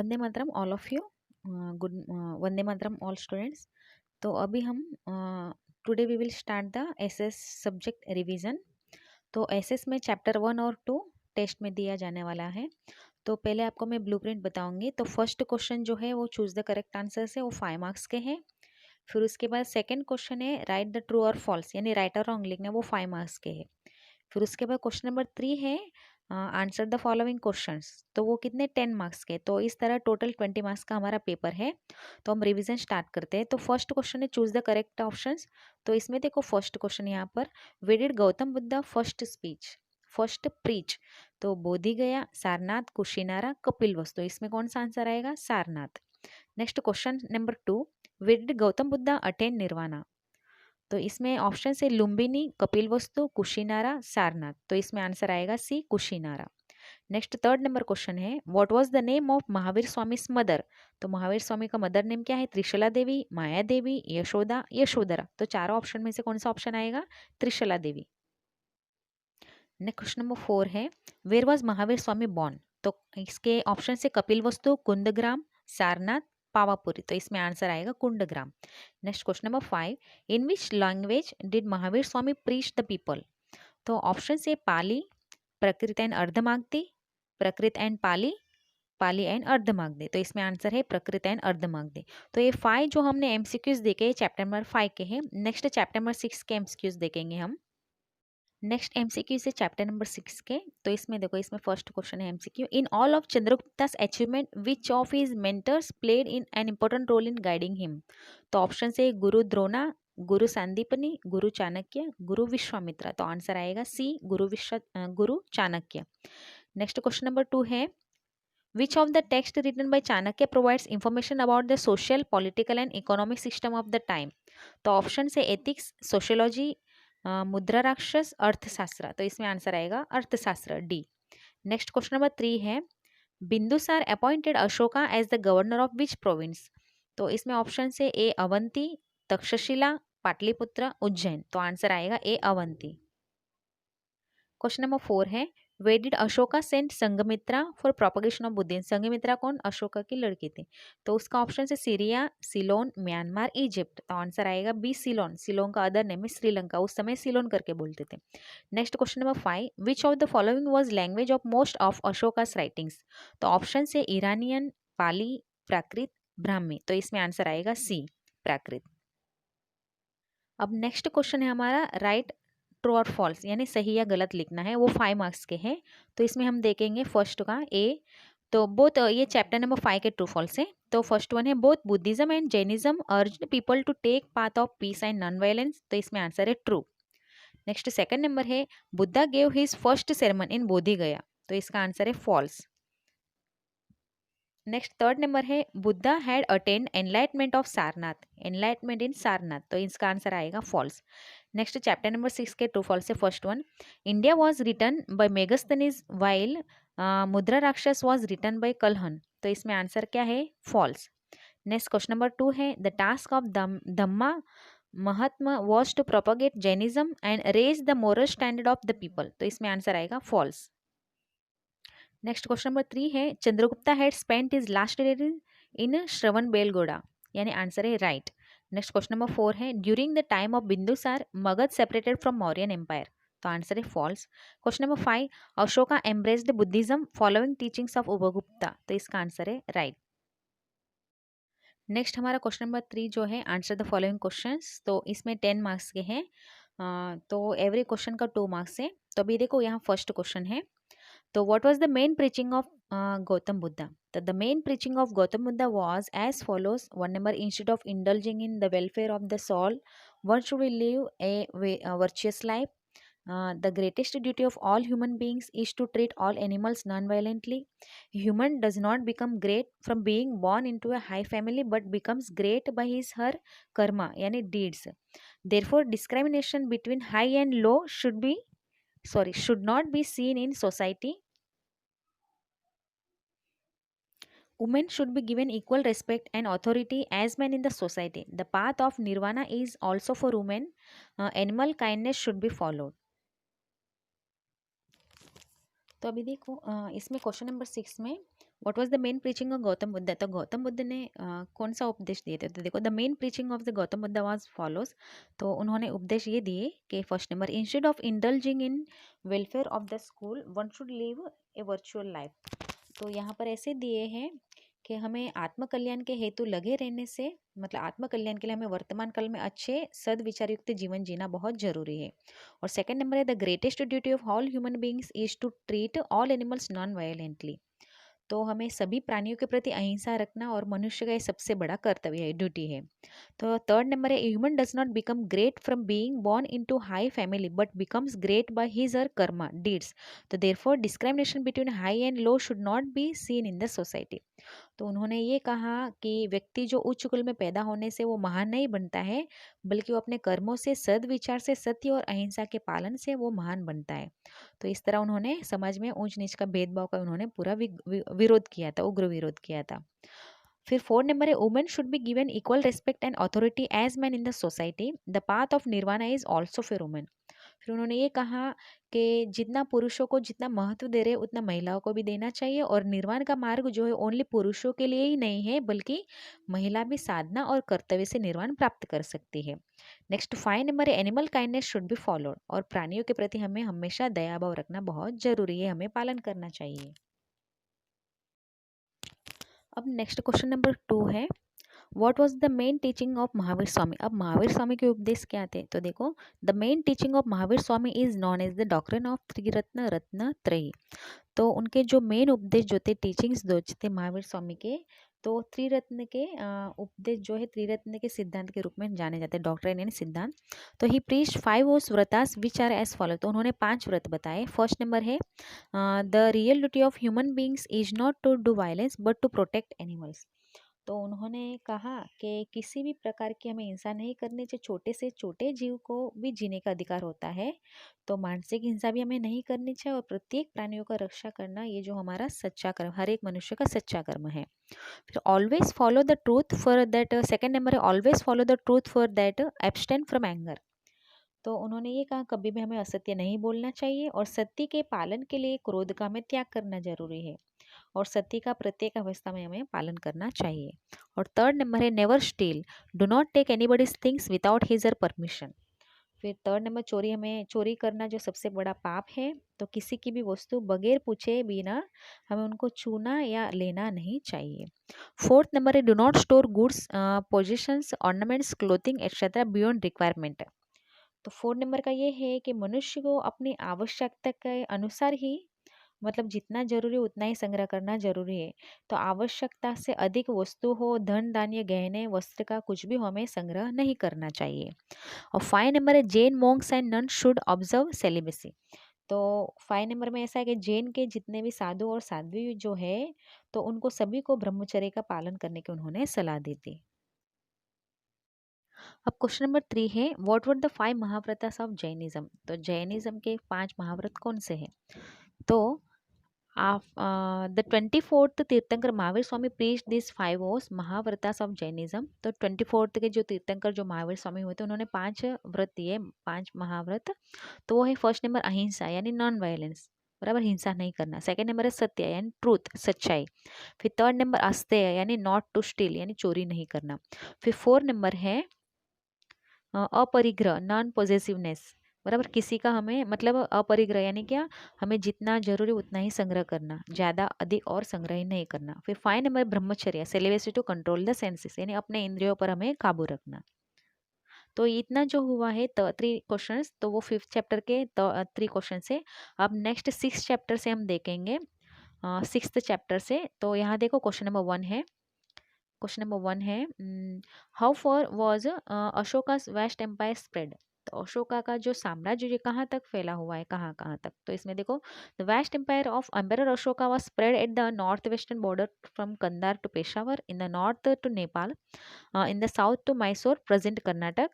Vande Mataram all of you. Good Vande Mataram all students. तो अभी हम today we will start the SS subject revision. तो SS में chapter 1 और 2 टेस्ट में दिया जाने वाला है। तो पहले आपको मैं ब्लूप्रिंट बताऊंगी। तो फर्स्ट क्वेश्चन जो है वो चूज द करेक्ट आंसर से, वो 5 मार्क्स के हैं। फिर उसके बाद सेकंड क्वेश्चन है राइट द ट्रू और फॉल्स, यानी राइट और रॉन्ग लिखना, वो 5 मार्क्स के है। फिर उसके बाद क्वेश्चन नंबर 3 है आंसर द फॉलोइंग क्वेश्चंस, तो वो कितने 10 मार्क्स के। तो इस तरह टोटल 20 मार्क्स का हमारा पेपर है। तो हम रिवीजन स्टार्ट करते हैं। तो फर्स्ट क्वेश्चन है चूज द करेक्ट ऑप्शंस। तो इसमें देखो फर्स्ट क्वेश्चन यहाँ पर, where did Gautam Buddha first speech, first preach. तो बोधि गया, सारनाथ, कुशीनारा, कपिलवस्तु। तो इसमें कौन सा आंसर आएगा? Sarnath. Next question number 2, where did Gautam Buddha attain nirvana. तो इसमें ऑप्शन है लुम्बिनी, कपिलवस्तु, कुशीनारा, सारनाथ। तो इसमें आंसर आएगा C, Kushinara. Next third number question है what was the name of Mahavir Swami mother. तो महावीर स्वामी का मदर नेम क्या है? त्रिशला देवी, माया देवी, यशोदा, यशोधरा। तो चारों ऑप्शन में से कौन सा ऑप्शन आएगा? Trishala Devi. Next question number 4 है where was Mahavir Swami born. तो इसके ऑप्शन से कपिलवस्तु, कुंदग्राम, सारनाथ, पावापुरी। तो इसमें आंसर आएगा Kundagram. Next question number 5, in which language did Mahavir Swami preach the people. तो ऑप्शन से Pali, Prakrit and Ardhamagadhi, Prakrit and Pali, Pali and Ardhamagadhi. तो इसमें आंसर है प्रकृत एंड अर्धमागधी। तो ये 5 जो हमने एमसीक्यूज देखे चैप्टर नंबर 5 के हैं। नेक्स्ट चैप्टर नंबर 6 के एमसीक्यूज देखेंगे हम। नेक्स्ट एमसीक्यू से चैप्टर नंबर 6 के। तो इसमें देखो, इसमें फर्स्ट क्वेश्चन है MCQ, in all of Chandragupta's achievement which of his mentors played in an important role in guiding him. तो ऑप्शन से गुरु द्रोणा, गुरु सांदीपनी, गुरु चाणक्य, गुरु विश्वामित्र। तो आंसर आएगा सी, गुरु चाणक्य। नेक्स्ट क्वेश्चन नंबर 2 है which of the text written by Chanakya provides information about the social, political and economic system of the time। तो option से ethics, sociology, मुद्रा राक्षस, अर्थशास्त्र। तो इसमें आंसर आएगा अर्थशास्त्र, डी। नेक्स्ट क्वेश्चन नंबर 3 है Bindusara appointed Ashoka as the governor of which province. तो इसमें ऑप्शन से ए अवंती, तक्षशिला, पाटलिपुत्र, उज्जैन। तो आंसर आएगा ए अवंती। क्वेश्चन नंबर 4 है where did Ashoka sent Sanghamitra for propagation of Buddhism. Sanghamitra कौन? अशोका की लड़की थी। तो उसका ऑप्शन है सीरिया, सिलोन, म्यांमार, इजिप्ट। तो आंसर आएगा बी, सिलोन। सिलोन का अदर नेम है श्रीलंका, उस समय सिलोन करके बोलते थे। Next question number 5, which of the following was language of most of Ashoka's writings. तो ऑप्शन है ईरानियन, पाली, प्राकृत, ब्राह्मी। तो इसमें आंसर आएगा सी, प्राकृत। अब नेक्स्ट क्वेश्चन है हमारा राइट ट्रू और फॉल्स, यानी सही या गलत लिखना है, वो 5 मार्क्स के हैं। तो इसमें हम देखेंगे फर्स्ट का ए। तो बोथ ये चैप्टर नंबर 5 के ट्रू फॉल्स है। तो फर्स्ट वन है both Buddhism and Jainism urged people to take path of peace and non violence. तो इसमें आंसर है ट्रू। नेक्स्ट सेकंड नंबर है Buddha gave his first sermon in Bodh Gaya. तो इसका आंसर है फॉल्स। नेक्स्ट थर्ड नंबर है Buddha had attained enlightenment of Sarnath, enlightenment in Sarnath. तो इसका आंसर आएगा फॉल्स। नेक्स्ट चैप्टर नंबर 6 के ट्रू फॉल्स है। First one India was written by Megasthenes while Mudra Rakshasa was written bye Kalhana. तो इसमें आंसर क्या है? फॉल्स। नेक्स्ट क्वेश्चन नंबर 2 है the task of Dhamma Mahatma was to propagate Jainism and raise the moral standard of the people. तो इसमें answer आएगा false. Next question number 3 है Chandragupta had spent his last days in Shravana Belagola, यानी answer है right. Next question number 4 है during the time of Bindusara Magadha separated from Mauryan empire. तो answer है false. Question number 5 Ashoka embraced Buddhism following teachings of Upagupta. तो इसका answer है right. Next हमारा क्वेश्चन नंबर 3 जो है आंसर द फॉलोइंग क्वेश्चंस। तो इसमें 10 मार्क्स के हैं। तो एवरी क्वेश्चन का 2 मार्क्स है। तो अभी देखो यहाँ फर्स्ट क्वेश्चन है, तो what was the main preaching of Gautam Buddha? The main preaching of Gautam Buddha was as follows. One number, instead of indulging in the welfare of the soul, one should live a virtuous life. The greatest duty of all human beings is to treat all animals non-violently. Human does not become great from being born into a high family, but becomes great by his her karma, yani deeds. Therefore, discrimination between high and low should not be seen in society. Women should be given equal respect and authority as men in the society. The path of nirvana is also for women. Animal kindness should be followed. तो अभी देखो इसमें question number 6 में what was the main preaching of Gautam Buddha? तो गौतम बुद्ध ने कौन सा उपदेश दिए थे? तो देखो, the main preaching of the Gautam Buddha was follows. तो उन्होंने उपदेश ये दिए कि first number, instead of indulging in welfare of the school one should live A virtual life. तो यहाँ पर ऐसे दिए हैं कि हमें आत्मकल्याण के हेतु लगे रहने से, मतलब आत्मकल्याण के लिए हमें वर्तमान काल में अच्छे सदविचार युक्त जीवन जीना बहुत जरूरी है। और सेकंड नंबर है, the greatest duty of all human beings is to treat all animals non violently. तो हमें सभी प्राणियों के प्रति अहिंसा रखना और मनुष्य का ये सबसे बड़ा कर्तव्य है, ड्यूटी है। तो थर्ड नंबर है, human does not become great from being born into high family but becomes great by his और कर्मा डीड्स। तो therefore discrimination between high and low should not be seen in the society. तो उन्होंने ये कहा कि व्यक्ति जो उच्च कुल में पैदा होने से वो महान नहीं बनता है, बल्कि वो अपने कर्मों से, सद्विचार से, सत्य और अहिंसा के पालन से वो महान बनता है। तो इस तरह उन्होंने समाज में ऊंच नीच का भेदभाव का उन्होंने पूरा विरोध किया था, उग्र विरोध किया था। फिर फोर्थ नंबर है, women should be given equal respect and authority as man in the society, the path of nirvana is also for women. फिर उन्होंने ये कहा कि जितना पुरुषों को जितना महत्व दे रहे उतना महिलाओं को भी देना चाहिए, और निर्वाण का मार्ग जो है ओनली पुरुषों के लिए ही नहीं है, बल्कि महिला भी साधना और कर्तव्य से निर्वाण प्राप्त कर सकती है। नेक्स्ट 5 नंबर है, animal kindness should be followed. और प्राणियों के प्रति हमें हमेशा दया भाव रखना बहुत जरूरी है, हमें पालन करना चाहिए। अब नेक्स्ट क्वेश्चन नंबर 2 है, what was the main teaching of Mahavir Swami? अब महावीर स्वामी के उपदेश क्या थे? तो देखो, the main teaching of Mahavir Swami is known as the doctrine of Triratna Ratna Trayi. तो उनके जो मेन उपदेश जो थे, टीचिंग्स जो थे महावीर स्वामी के, तो त्रिरत्न के उपदेश जो है त्रिरत्न के सिद्धांत के रूप में जाने जाते हैं, डॉक्ट्रिन यानी सिद्धांत। तो ही प्रीच्ड 5 ओस व्रतास विच आर एज फॉलो। तो उन्होंने 5 व्रत बताए। फर्स्ट नंबर है, the real duty of human beings is not to do violence but to protect animals. तो उन्होंने कहा कि किसी भी प्रकार की हमें हिंसा नहीं करनी चाहिए, छोटे से छोटे जीव को भी जीने का अधिकार होता है। तो मानसिक हिंसा भी हमें नहीं करनी चाहिए, और प्रत्येक प्राणियों का रक्षा करना ये जो हमारा सच्चा कर्म, हर एक मनुष्य का सच्चा कर्म है। फिर always follow the truth for that, second number है, always follow the truth for that abstain from anger. तो उन्होंने ये कहा कभी भी हमें असत्य नहीं बोलना चाहिए, और सत्य के पालन के लिए क्रोध का हमें त्याग करना जरूरी है, और सत्य का प्रत्येक अवस्था में हमें पालन करना चाहिए। और थर्ड नंबर है, never steal, do not take anybody's things without his or permission. फिर थर्ड नंबर, चोरी, हमें चोरी करना जो सबसे बड़ा पाप है, तो किसी की भी वस्तु बगैर पूछे बिना हमें उनको छूना या लेना नहीं चाहिए। फोर्थ नंबर है, do not store goods, positions, ornaments, clothing etcetera beyond requirement. तो फोर्थ नंबर का ये है कि मनुष्य को अपनी आवश्यकता के अनुसार ही, मतलब जितना जरूरी उतना ही संग्रह करना जरूरी है। तो आवश्यकता से अधिक वस्तु हो, धन, धान्य, गहने, वस्त्र का कुछ भी हमें संग्रह नहीं करना चाहिए। और 5 नंबर है, Jain monks and nun should observe celibacy. तो 5 नंबर में ऐसा है कि जैन के जितने भी साधु और साध्वी जो है, तो उनको सभी को ब्रह्मचर्य का पालन करने की उन्होंने सलाह दी थी। अब क्वेश्चन नंबर 3 है, what were the 5 mahavratas of Jainism? तो जैनिज्म के 5 महाव्रत कौन से हैं? तो द 24th तीर्थंकर महावीर स्वामी प्रीच दिस 5 ओस महाव्रतास ऑफ जैनिज्म। तो 24th के जो तीर्थंकर जो महावीर स्वामी हुए थे, उन्होंने 5 व्रत दिए, 5 महाव्रत। तो वो है, फर्स्ट नंबर अहिंसा यानी नॉन वायलेंस, बराबर, हिंसा नहीं करना। सेकंड नंबर है सत्य यानी ट्रूथ, सच्चाई। फिर थर्ड नंबर अस्तेय यानी नॉट टू स्टील यानी चोरी नहीं करना। फिर फोर्थ नंबर है अपरिग्रह, नॉन पॉजेसिवनेस, बराबर, किसी का हमें, मतलब अपरिग्रह यानी क्या, हमें जितना जरूरी उतना ही संग्रह करना, ज्यादा अधिक और संग्रह ही नहीं करना। फिर 5 नंबर ब्रह्मचर्य, celibacy to control the senses यानी अपने इंद्रियों पर हमें काबू रखना। तो इतना जो हुआ है 3 क्वेश्चंस, तो वो 5th चैप्टर के 3 क्वेश्चन है। अब नेक्स्ट 6 चैप्टर से हम देखेंगे, 6th चैप्टर से। तो यहाँ देखो, क्वेश्चन नंबर 1 है, क्वेश्चन नंबर 1 है, how far was Ashoka's vast empire spread? तो अशोका का जो साम्राज्य ये कहाँ तक फैला हुआ है, कहाँ कहाँ तक? तो इसमें देखो, the vast empire of empire Ashoka was spread at the north western border from Kandahar to Peshawar, in the north to Nepal, in the south to Mysore, present Karnataka,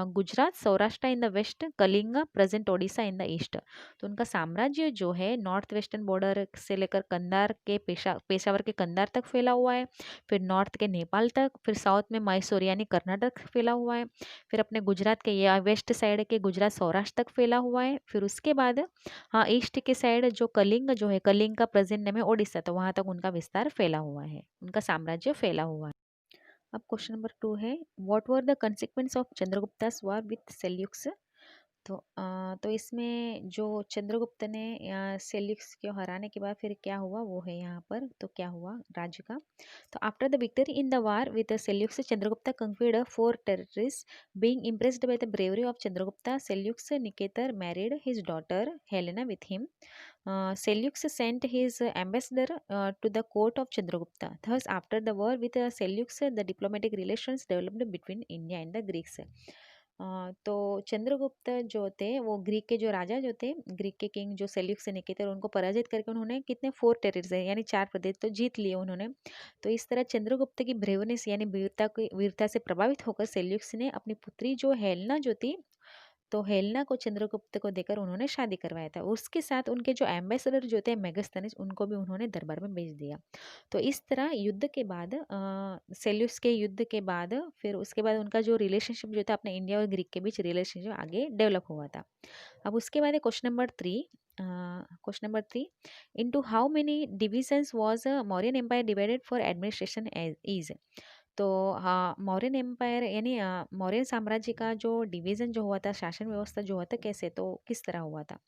Gujarat Saurashtra in the west, Kalinga present Odisha in the east. तो उनका साम्राज्य जो है north western border से लेकर कंधार के पेशावर के कंधार तक फैला हुआ है, फिर नॉर्थ के नेपाल तक, फिर साउथ में मैसूर यानी कर्नाटक फैला हुआ है, फिर अपने गुजरात के या वेस्ट साइड के गुजरात सौराष्ट्र तक फैला हुआ है, फिर उसके बाद हाँ ईस्ट के साइड जो कलिंग जो है, कलिंग का प्रेजेंट नेम है ओडिशा, तो वहाँ तक उनका विस्तार फैला हुआ है, उनका साम्राज्य फैला हुआ है। अब क्वेश्चन नंबर 2 है, what were the consequence of Chandragupta's war with Seleucus. तो इसमें जो चंद्रगुप्त ने सेल्यूक्स को हराने के बाद फिर क्या हुआ वो है यहाँ पर, तो क्या हुआ राज्य का। तो after the victory in the war with Seleucus, Chandragupta conquered 4 territories. Being impressed by the bravery of Chandragupta, Seleucus Nicator married his daughter Helena with him. Seleucus sent his ambassador to the court of Chandragupta. Thus, after the war with Seleucus, the diplomatic relations developed between India and the Greeks. तो चंद्रगुप्त जो थे वो Greek के जो राजा जो थे, Greek के king जो सेल्यूकस निकेटर, उनको पराजित करके उन्होंने कितने 4 टेरिटरीज है यानी 4 प्रदेश तो जीत लिए उन्होंने। तो इस तरह चंद्रगुप्त की ब्रेवनेस यानी वीरता से प्रभावित होकर सेल्यूकस ने अपनी पुत्री जो हेलना जो थी, तो हेलना को चंद्रगुप्त को देकर उन्होंने शादी करवाया था। उसके साथ उनके जो एम्बेसडर जो थे मेगास्थनीज, उनको भी उन्होंने दरबार में भेज दिया। तो इस तरह युद्ध के बाद सेल्यूस के युद्ध के बाद फिर उसके बाद उनका जो रिलेशनशिप जो था अपने इंडिया और ग्रीक के बीच रिलेशनशिप आगे डेवलप हुआ था। अब उसके बाद question number 3, into how many divisions was Mauryan empire divided for administration ease. तो हाँ मौर्यन एम्पायर यानी मौर्य साम्राज्य का जो डिवीजन जो हुआ था, शासन व्यवस्था जो हुआ था कैसे, तो किस तरह हुआ था।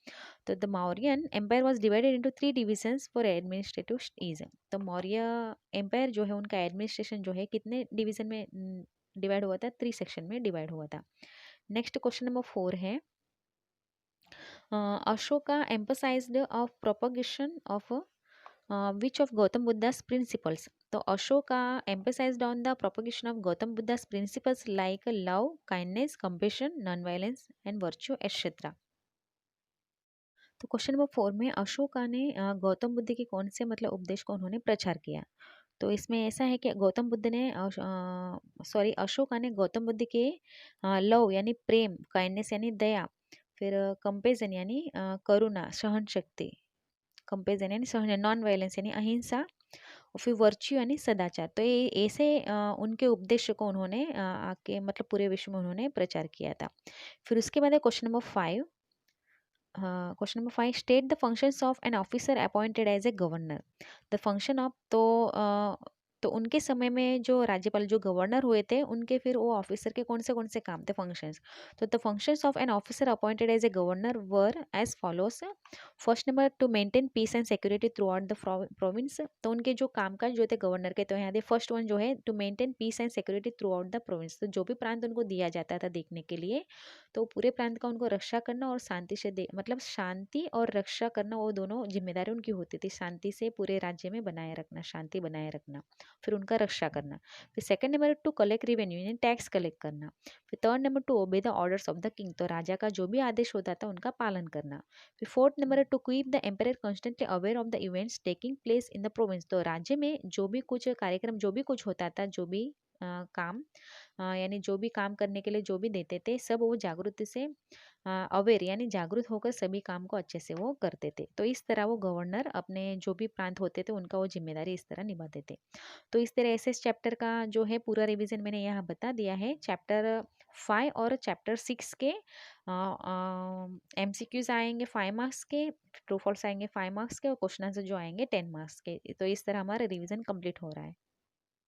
तो the Mauryan empire was divided into 3 divisions for administrative ease. तो मौर्य एम्पायर जो है उनका एडमिनिस्ट्रेशन जो है कितने डिवीजन में डिवाइड हुआ था, 3 सेक्शन में डिवाइड हुआ था। नेक्स्ट क्वेश्चन नंबर 4 है, Ashoka emphasized of propagation of which of Gautam Buddha's principles. तो Ashoka emphasized on the propagation of Gautam Buddha's principles like love, kindness, compassion, non-violence and virtue etc. तो question number 4 में अशोका ने गौतम बुद्ध के कौन से मतलब उपदेश को उन्होंने प्रचार किया। तो इसमें ऐसा है कि गौतम बुद्ध ने अशोका ने गौतम बुद्ध के लव यानी प्रेम, काइंडनेस यानी दया, फिर कंपेजन यानी करुणा, सहन शक्ति, कंपेजन यानी सहन, नॉन वायलेंस यानी अहिंसा, और फिर वर्च्यू यानी सदाचार। तो ये ऐसे उनके उपदेश को उन्होंने आके मतलब पूरे विश्व में उन्होंने प्रचार किया था। फिर उसके बाद है question number 5, state the functions of an officer appointed as a governor. The function of, तो उनके समय में जो राज्यपाल जो गवर्नर हुए थे उनके फिर वो ऑफिसर के कौन से काम थे, फंक्शंस। तो the functions of an officer appointed as a governor were as follows. First number, to maintain peace and security throughout the province. तो उनके जो कामकाज जो थे गवर्नर के, तो यहाँ दे फर्स्ट वन जो है to maintain peace and security throughout the province. तो जो भी प्रांत उनको दिया जाता था देखने के लिए, तो पूरे प्रांत का उनको रक्षा करना और शांति से मतलब शांति और रक्षा करना, वो दोनों जिम्मेदारी उनकी होती थी। शांति से पूरे राज्य में बनाए रखना, शांति बनाए रखना, फिर उनका रक्षा करना। फिर second number, to collect revenue यानी टैक्स कलेक्ट करना। फिर third number, to obey the orders of the king. तो राजा का जो भी आदेश होता था उनका पालन करना। फिर fourth number, to keep the emperor constantly aware of the events taking place in the province. तो राज्य में जो भी कुछ कार्यक्रम, जो भी कुछ होता था, जो भी काम यानी जो भी काम करने के लिए जो भी देते थे, सब वो जागृति से अवेयर यानी जागरूक होकर सभी काम को अच्छे से वो करते थे। तो इस तरह वो गवर्नर अपने जो भी प्रांत होते थे उनका वो जिम्मेदारी इस तरह निभाते थे। तो इस तरह ऐसे इस चैप्टर का जो है पूरा रिवीजन मैंने यहाँ बता दिया है। चैप्टर 5 और चैप्टर 6 के MCQs आएंगे 5 मार्क्स के, ट्रू फॉल्स आएंगे 5 मार्क्स के, और क्वेश्चन आंसर जो आएंगे 10 मार्क्स के। तो इस तरह हमारा रिवीजन कंप्लीट हो रहा है।